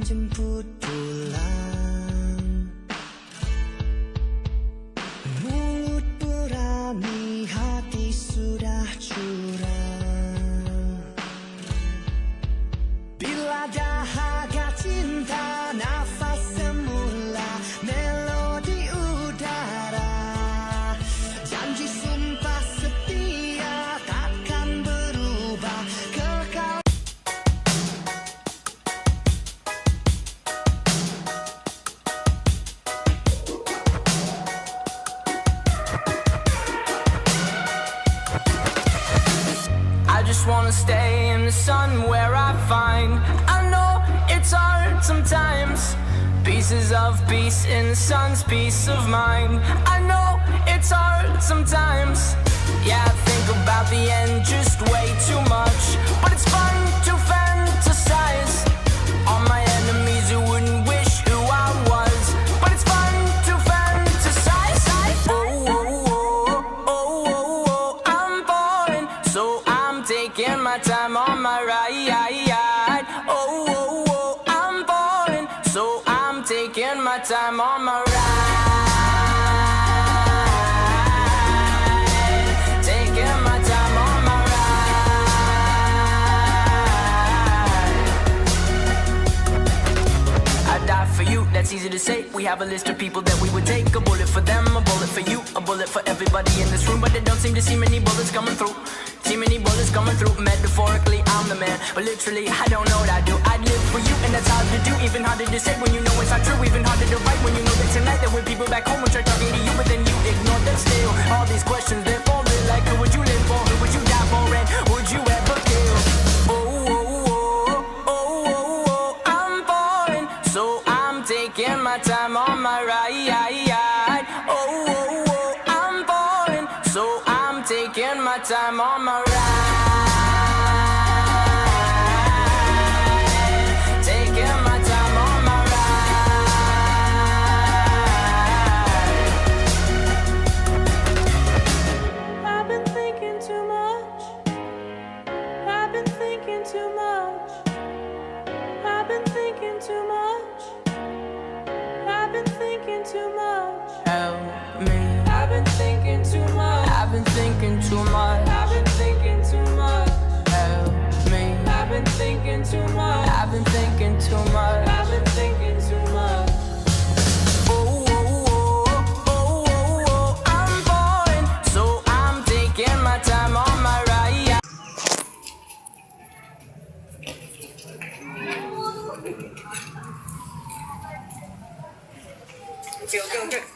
jemput pulang. Mulut berani, hati sudah curang. Bila dahaga cinta, nafas semula, melodi udara. Janji sumpah setia takkan berubah, kekal. I just wanna stay in the sun where I find. I know it's hard sometimes. Pieces of peace in the sun's peace of mind. I know it's hard sometimes. Yeah, I think about the end just way too much. But it's fun to fantasize on my enemies who wouldn't wish who I was. But it's fun to fantasize. Oh, oh, oh, oh, oh, oh, I'm falling, so I'm taking my time on my ride. Oh, oh, oh, I'm falling, so I'm taking my time on my ride. Taking my time on my ride. I die for you, that's easy to say. We have a list of people that we would take. A bullet for them, a bullet for you, a bullet for everybody in this room. But they don't seem to see many bullets coming through. See many bullets coming through. Metaphorically, I'm the man, but literally, I don't know what I do. I'd live for you, and that's hard to do. Even harder to say when you know it's not true. Even harder to write when you know that tonight there were people back home who tried talking to you, but then you ignored them still. All these questions, they're falling like, who would you live for? Who would you die for? And would you ever kill? Oh, oh, oh, oh, oh, oh, I'm falling, so I'm taking my time on my ride. Oh, oh, oh, I'm falling, so I'm taking my time on my ride. Taking my time on my ride. I've been thinking too much. I've been thinking too much. I've been thinking too much. I've been thinking too much. Help me. I've been thinking too much. I've been thinking too much. I've been thinking too much. Help me. I've been thinking too much. I've been thinking too much. I've been thinking too much. Oh, oh, oh, oh, oh, oh, I'm falling, so I'm taking my time on my ride. Okay.